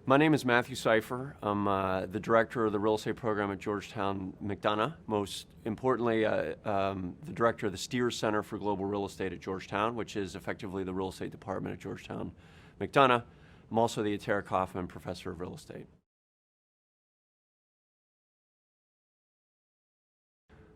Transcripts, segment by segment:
My name is Matthew Seifer. I'm the director of the real estate program at Georgetown McDonough. Most importantly, the director of the Steers Center for Global Real Estate at Georgetown, which is effectively the real estate department at Georgetown McDonough. I'm also the Atera Kaufman Professor of Real Estate.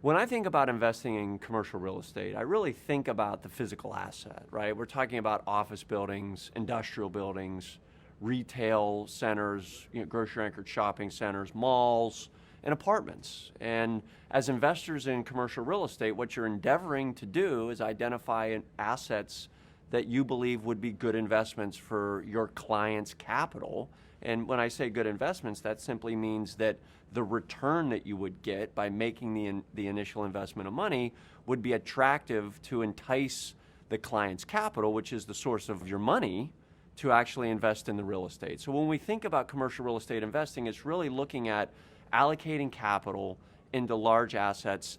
When I think about investing in commercial real estate, I really think about the physical asset, right? We're talking about office buildings, industrial buildings, retail centers, grocery-anchored shopping centers, malls, and apartments. And as investors in commercial real estate, what you're endeavoring to do is identify assets that you believe would be good investments for your client's capital. And when I say good investments, that simply means that the return that you would get by making the initial investment of money would be attractive to entice the client's capital, which is the source of your money, to actually invest in the real estate. So when we think about commercial real estate investing, it's really looking at allocating capital into large assets.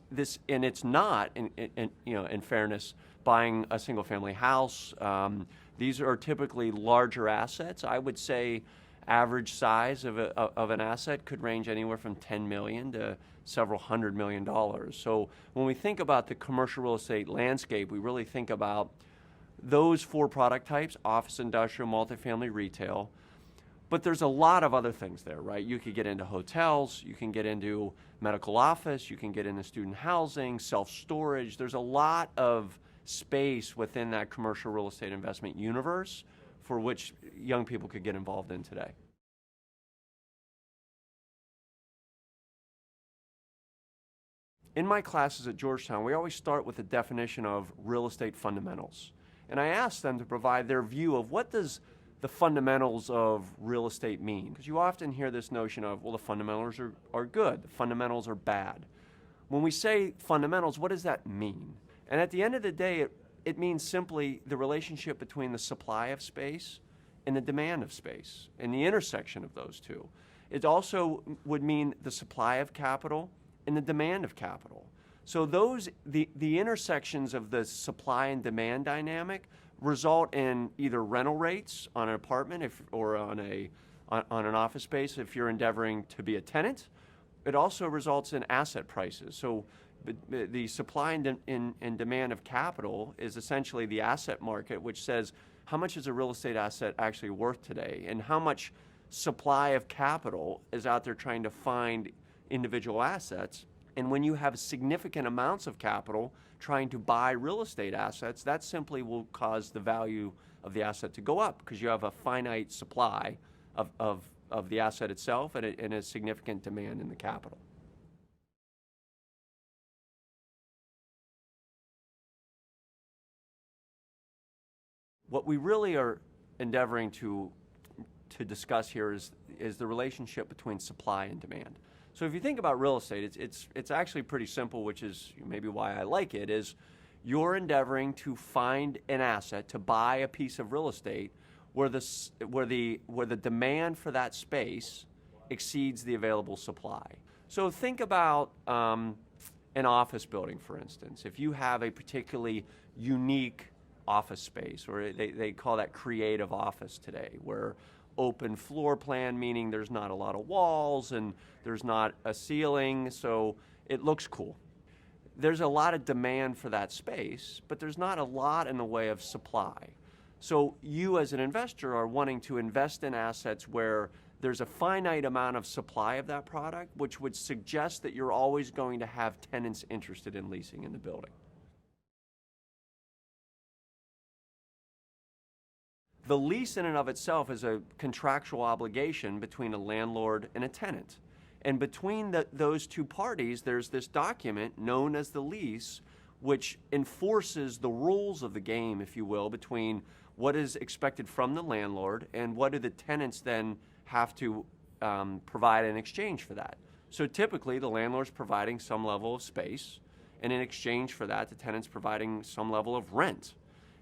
And it's not, in fairness, buying a single-family house. These are typically larger assets. I would say average size of an asset could range anywhere from $10 million to several $100 million. So when we think about the commercial real estate landscape, we really think about those four product types: office, industrial, multifamily, retail. But there's a lot of other things there, right? You could get into hotels, you can get into medical office, you can get into student housing, self-storage. There's a lot of space within that commercial real estate investment universe for which young people could get involved in today. In my classes at Georgetown, we always start with a definition of real estate fundamentals. And I ask them to provide their view of what does the fundamentals of real estate mean? Because you often hear this notion of, well, the fundamentals are good, the fundamentals are bad. When we say fundamentals, what does that mean? And at the end of the day, it means simply the relationship between the supply of space and the demand of space, and the intersection of those two. It also would mean the supply of capital and the demand of capital. So the intersections of the supply and demand dynamic result in either rental rates on an apartment or on an office space if you're endeavoring to be a tenant. It also results in asset prices. So the supply and demand of capital is essentially the asset market, which says how much is a real estate asset actually worth today, and how much supply of capital is out there trying to find individual assets. And when you have significant amounts of capital trying to buy real estate assets, that simply will cause the value of the asset to go up because you have a finite supply of the asset itself and a significant demand in the capital. What we really are endeavoring to discuss here is the relationship between supply and demand. So if you think about real estate, it's actually pretty simple, which is maybe why I like it, is you're endeavoring to find an asset, to buy a piece of real estate where the demand for that space exceeds the available supply. So think about an office building, for instance. If you have a particularly unique office space, or they call that creative office today, where open floor plan, meaning there's not a lot of walls and there's not a ceiling, so it looks cool. There's a lot of demand for that space, but there's not a lot in the way of supply. So you as an investor are wanting to invest in assets where there's a finite amount of supply of that product, which would suggest that you're always going to have tenants interested in leasing in the building. The lease in and of itself is a contractual obligation between a landlord and a tenant. And between those two parties, there's this document known as the lease, which enforces the rules of the game, if you will, between what is expected from the landlord and what do the tenants then have to provide in exchange for that. So typically, the landlord's providing some level of space, and in exchange for that, the tenant's providing some level of rent.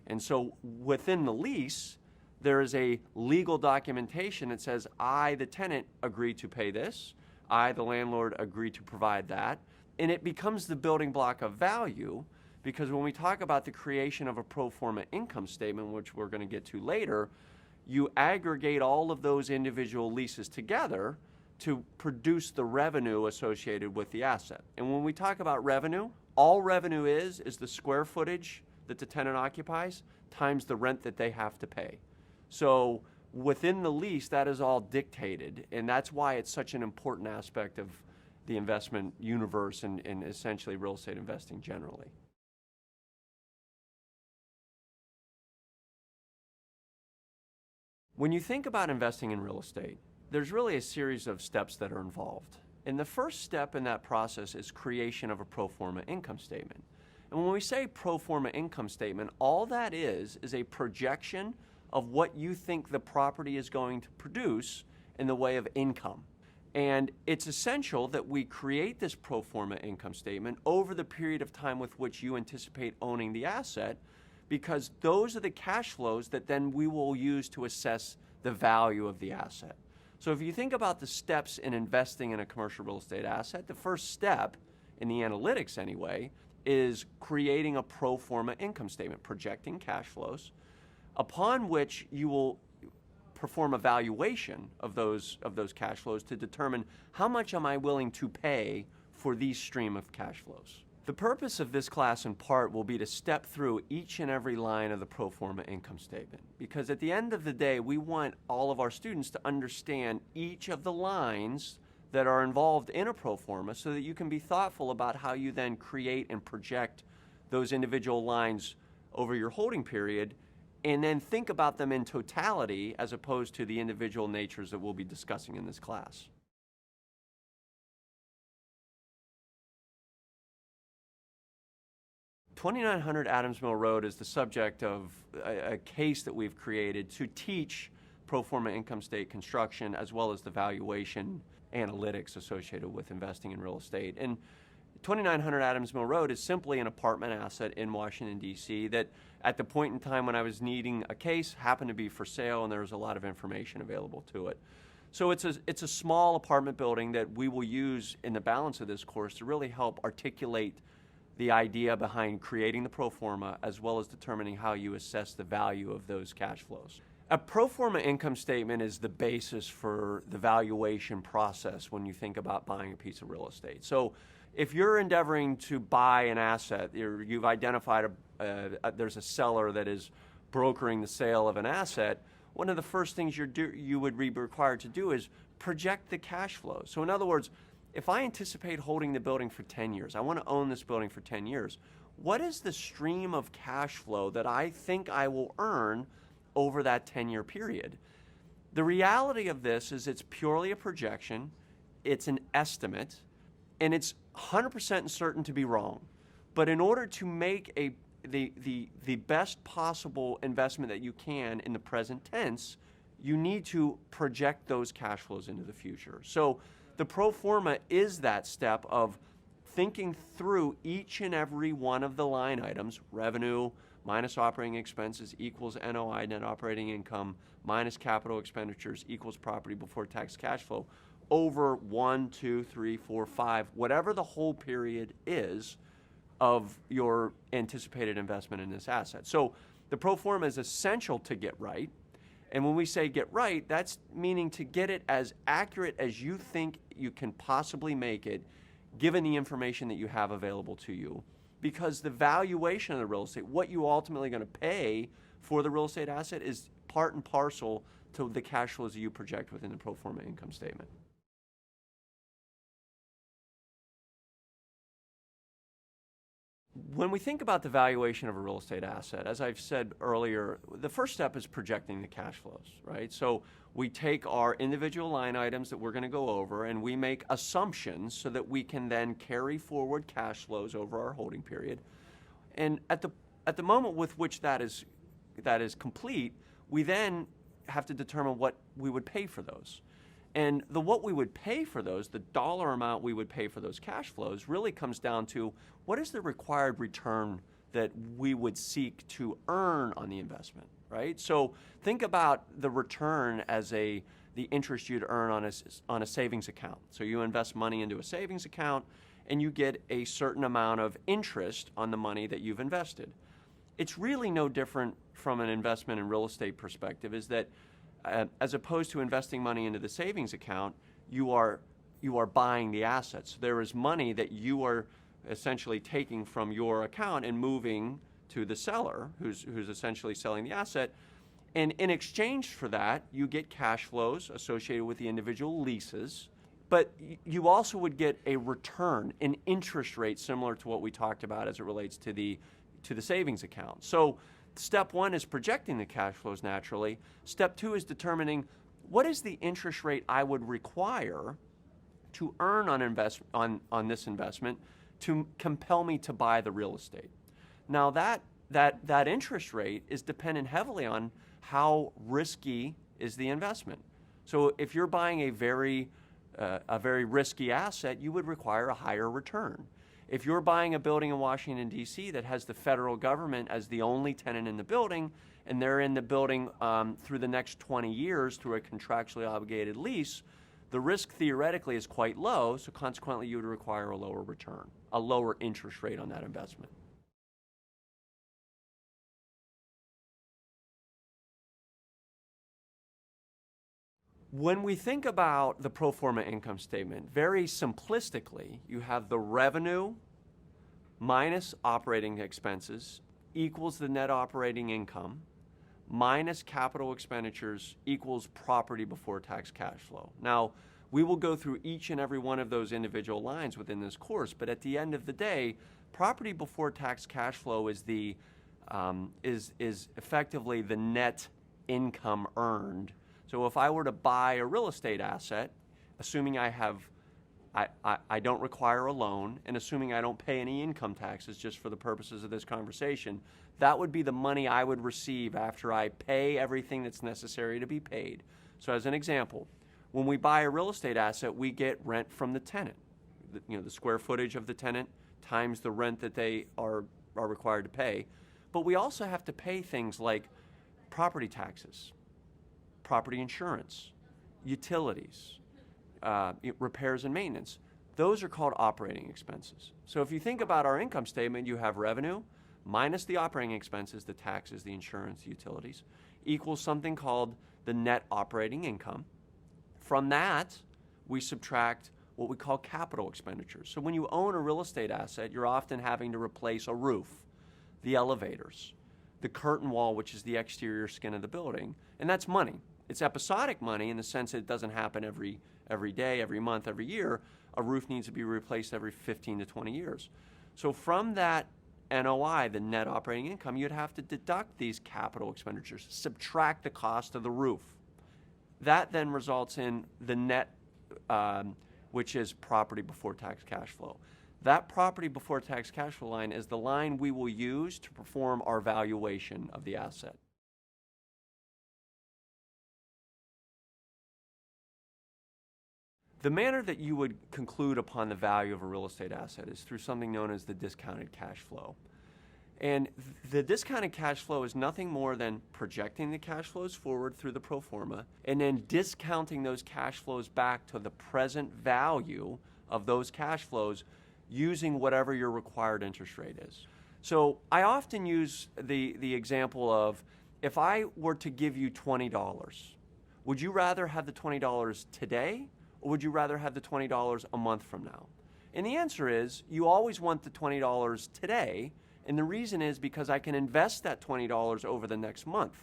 And so within the lease, there is a legal documentation that says, I, the tenant, agree to pay this. I, the landlord, agree to provide that. And it becomes the building block of value, because when we talk about the creation of a pro forma income statement, which we're going to get to later, you aggregate all of those individual leases together to produce the revenue associated with the asset. And when we talk about revenue, all revenue is the square footage that the tenant occupies times the rent that they have to pay. So within the lease, that is all dictated, and that's why it's such an important aspect of the investment universe and essentially real estate investing generally. When you think about investing in real estate, there's really a series of steps that are involved. And the first step in that process is creation of a pro forma income statement. And when we say pro forma income statement, all that is a projection of what you think the property is going to produce in the way of income. And it's essential that we create this pro forma income statement over the period of time with which you anticipate owning the asset, because those are the cash flows that then we will use to assess the value of the asset. So if you think about the steps in investing in a commercial real estate asset, the first step, in the analytics anyway, is creating a pro forma income statement, projecting cash flows, upon which you will perform a valuation of those cash flows to determine how much am I willing to pay for these stream of cash flows. The purpose of this class in part will be to step through each and every line of the pro forma income statement, because at the end of the day, we want all of our students to understand each of the lines that are involved in a pro forma so that you can be thoughtful about how you then create and project those individual lines over your holding period, and then think about them in totality as opposed to the individual natures that we'll be discussing in this class. $2,900 Adams Mill Road is the subject of a case that we've created to teach pro forma income state construction as well as the valuation analytics associated with investing in real estate. And 2,900 Adams Mill Road is simply an apartment asset in Washington, D.C. that at the point in time when I was needing a case happened to be for sale, and there was a lot of information available to it. So it's a small apartment building that we will use in the balance of this course to really help articulate the idea behind creating the pro forma as well as determining how you assess the value of those cash flows. A pro forma income statement is the basis for the valuation process when you think about buying a piece of real estate. So if you're endeavoring to buy an asset, you've identified there's a seller that is brokering the sale of an asset, one of the first things you would be required to do is project the cash flow. So in other words, if I anticipate holding the building for 10 years, I want to own this building for 10 years, what is the stream of cash flow that I think I will earn over that 10-year period? The reality of this is it's purely a projection, it's an estimate, and it's 100% certain to be wrong. But in order to make the best possible investment that you can in the present tense, you need to project those cash flows into the future. So the pro forma is that step of thinking through each and every one of the line items, revenue minus operating expenses equals NOI, net operating income, minus capital expenditures equals property before tax cash flow, over 1, 2, 3, 4, 5, whatever the whole period is of your anticipated investment in this asset. So the pro forma is essential to get right. And when we say get right, that's meaning to get it as accurate as you think you can possibly make it, given the information that you have available to you. Because the valuation of the real estate, what you ultimately going to pay for the real estate asset, is part and parcel to the cash flows that you project within the pro forma income statement. When we think about the valuation of a real estate asset, as I've said earlier, the first step is projecting the cash flows, right? So we take our individual line items that we're going to go over and we make assumptions so that we can then carry forward cash flows over our holding period. And at the moment with which that is complete, we then have to determine what we would pay for those. And what we would pay for those, the dollar amount we would pay for those cash flows, really comes down to what is the required return that we would seek to earn on the investment, right? So think about the return as the interest you'd earn on a savings account. So you invest money into a savings account and you get a certain amount of interest on the money that you've invested. It's really no different from an investment in real estate perspective, is that as opposed to investing money into the savings account, you are buying the assets. There is money that you are essentially taking from your account and moving to the seller, who's essentially selling the asset. And in exchange for that, you get cash flows associated with the individual leases, but you also would get a return, an interest rate similar to what we talked about as it relates to the savings account. So step one is projecting the cash flows naturally. Step two is determining what is the interest rate I would require to earn on this investment to compel me to buy the real estate. Now that interest rate is dependent heavily on how risky is the investment. So if you're buying a very risky asset, you would require a higher return. If you're buying a building in Washington, D.C. that has the federal government as the only tenant in the building, and they're in the building through the next 20 years through a contractually obligated lease, the risk theoretically is quite low, so consequently you would require a lower return, a lower interest rate on that investment. When we think about the pro forma income statement, very simplistically, you have the revenue minus operating expenses equals the net operating income minus capital expenditures equals property before tax cash flow. Now, we will go through each and every one of those individual lines within this course, but at the end of the day, property before tax cash flow is effectively the net income earned. So if I were to buy a real estate asset, assuming I don't require a loan, and assuming I don't pay any income taxes just for the purposes of this conversation, that would be the money I would receive after I pay everything that's necessary to be paid. So as an example, when we buy a real estate asset, we get rent from the tenant. The square footage of the tenant times the rent that they are required to pay. But we also have to pay things like property taxes, property insurance, utilities, repairs and maintenance. Those are called operating expenses. So if you think about our income statement, you have revenue minus the operating expenses, the taxes, the insurance, the utilities, equals something called the net operating income. From that, we subtract what we call capital expenditures. So when you own a real estate asset, you're often having to replace a roof, the elevators, the curtain wall, which is the exterior skin of the building, and that's money. It's episodic money in the sense that it doesn't happen every day, every month, every year. A roof needs to be replaced every 15 to 20 years. So from that NOI, the net operating income, you'd have to deduct these capital expenditures, subtract the cost of the roof. That then results in the net, which is property before tax cash flow. That property before tax cash flow line is the line we will use to perform our valuation of the asset. The manner that you would conclude upon the value of a real estate asset is through something known as the discounted cash flow. And the discounted cash flow is nothing more than projecting the cash flows forward through the pro forma and then discounting those cash flows back to the present value of those cash flows using whatever your required interest rate is. So I often use the example of, if I were to give you $20, would you rather have the $20 today, or would you rather have the $20 a month from now? And the answer is, you always want the $20 today, and the reason is because I can invest that $20 over the next month.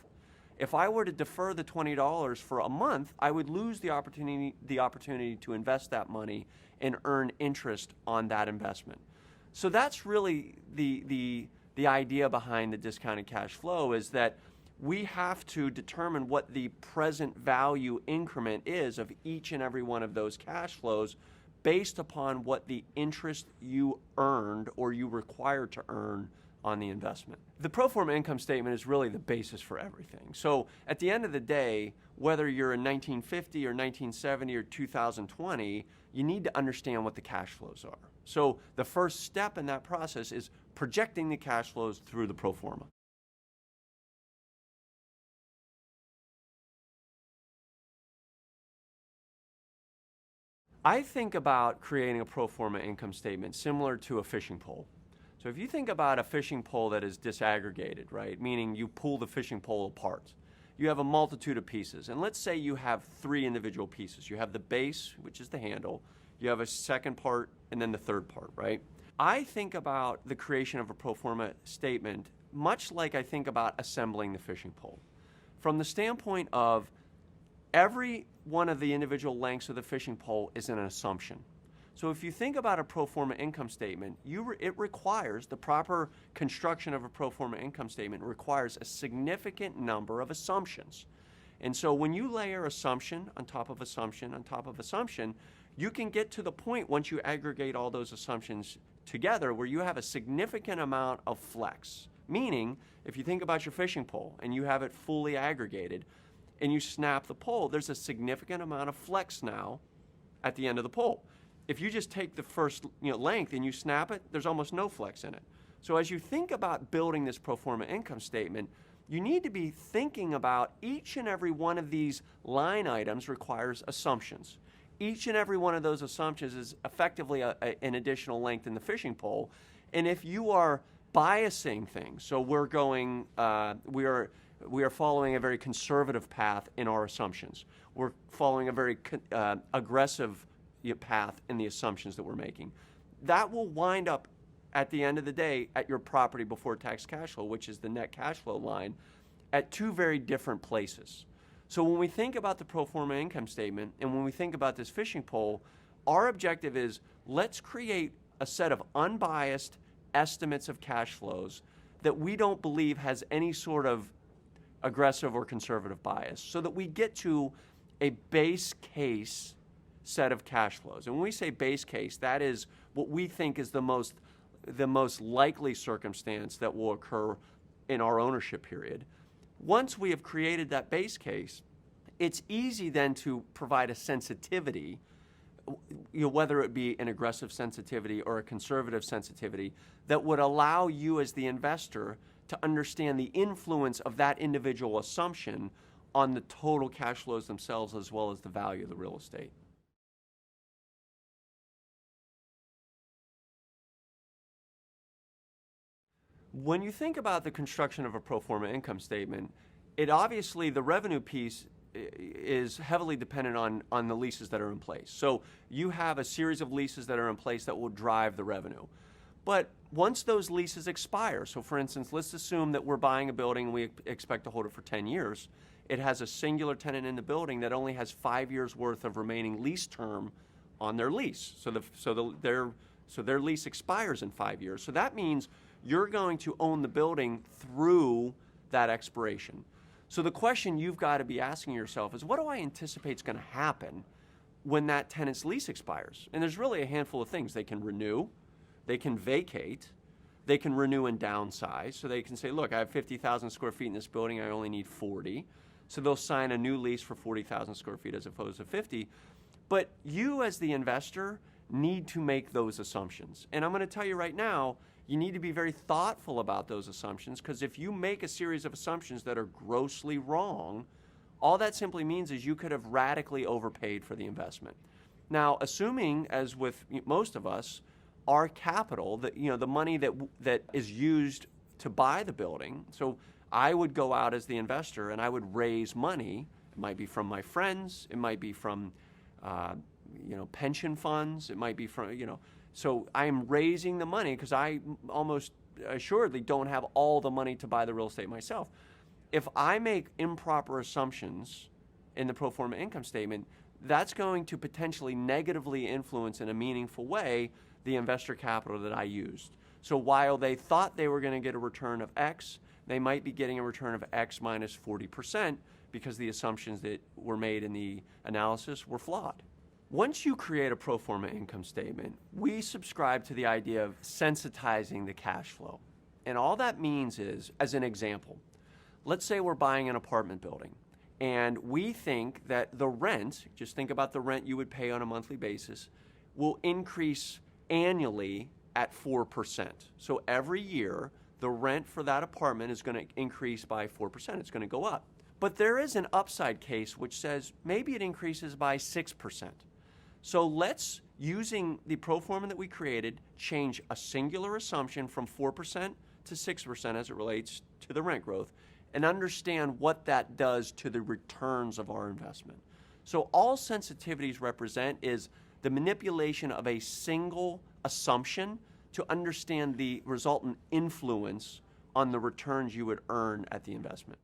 If I were to defer the $20 for a month, I would lose the opportunity to invest that money and earn interest on that investment. So that's really the idea behind the discounted cash flow, is that we have to determine what the present value increment is of each and every one of those cash flows based upon what the interest you earned or you required to earn on the investment. The pro forma income statement is really the basis for everything. So at the end of the day, whether you're in 1950 or 1970 or 2020, you need to understand what the cash flows are. So the first step in that process is projecting the cash flows through the pro forma. I think about creating a pro forma income statement similar to a fishing pole. So if you think about a fishing pole that is disaggregated, right, meaning you pull the fishing pole apart, you have a multitude of pieces. And let's say you have 3 individual pieces. You have the base, which is the handle, you have a second part, and then the third part, right? I think about the creation of a pro forma statement much like I think about assembling the fishing pole. From the standpoint of every one of the individual lengths of the fishing pole is an assumption. So if you think about a pro forma income statement, it requires, the proper construction of a pro forma income statement requires a significant number of assumptions. And so when you layer assumption on top of assumption on top of assumption, you can get to the point once you aggregate all those assumptions together where you have a significant amount of flex. Meaning, if you think about your fishing pole and you have it fully aggregated and you snap the pole, there's a significant amount of flex now at the end of the pole. If you just take the first length and you snap it, there's almost no flex in it. So as you think about building this pro forma income statement, you need to be thinking about each and every one of these line items requires assumptions. Each and every one of those assumptions is effectively an additional length in the fishing pole. And if you are biasing things, so we're going, we are following a very conservative path in our assumptions. We're following a very aggressive path in the assumptions that we're making. That will wind up at the end of the day at your property before tax cash flow, which is the net cash flow line, at 2 very different places. So when we think about the pro forma income statement and when we think about this fishing pole, our objective is let's create a set of unbiased estimates of cash flows that we don't believe has any sort of aggressive or conservative bias so that we get to a base case set of cash flows. And when we say base case, that is what we think is the most likely circumstance that will occur in our ownership period. Once we have created that base case, it's easy then to provide a sensitivity, whether it be an aggressive sensitivity or a conservative sensitivity, that would allow you as the investor to understand the influence of that individual assumption on the total cash flows themselves as well as the value of the real estate. When you think about the construction of a pro forma income statement, it obviously, the revenue piece is heavily dependent on the leases that are in place. So you have a series of leases that are in place that will drive the revenue. But once those leases expire, so for instance, let's assume that we're buying a building and we expect to hold it for 10 years. It has a singular tenant in the building that only has 5 years worth of remaining lease term on their lease. So their lease expires in 5 years. So that means you're going to own the building through that expiration. So the question you've got to be asking yourself is, what do I anticipate is going to happen when that tenant's lease expires? And there's really a handful of things. They can renew, they can vacate, they can renew and downsize. So they can say, look, I have 50,000 square feet in this building, I only need 40. So they'll sign a new lease for 40,000 square feet as opposed to 50. But you as the investor need to make those assumptions. And I'm going to tell you right now, you need to be very thoughtful about those assumptions, because if you make a series of assumptions that are grossly wrong, all that simply means is you could have radically overpaid for the investment. Now, assuming, as with most of us, our capital, the money that is used to buy the building, so I would go out as the investor and I would raise money. It might be from my friends, it might be from pension funds, it might be from, so I'm raising the money because I almost assuredly don't have all the money to buy the real estate myself. If I make improper assumptions in the pro forma income statement, that's going to potentially negatively influence in a meaningful way the investor capital that I used. So while they thought they were going to get a return of X, they might be getting a return of X minus 40% because the assumptions that were made in the analysis were flawed. Once you create a pro forma income statement, we subscribe to the idea of sensitizing the cash flow. And all that means is, as an example, let's say we're buying an apartment building and we think that the rent, just think about the rent you would pay on a monthly basis, will increase annually at 4%. So every year, the rent for that apartment is going to increase by 4%. It's going to go up. But there is an upside case which says maybe it increases by 6%. So let's, using the pro forma that we created, change a singular assumption from 4% to 6% as it relates to the rent growth, and understand what that does to the returns of our investment. So all sensitivities represent is the manipulation of a single assumption to understand the resultant influence on the returns you would earn at the investment.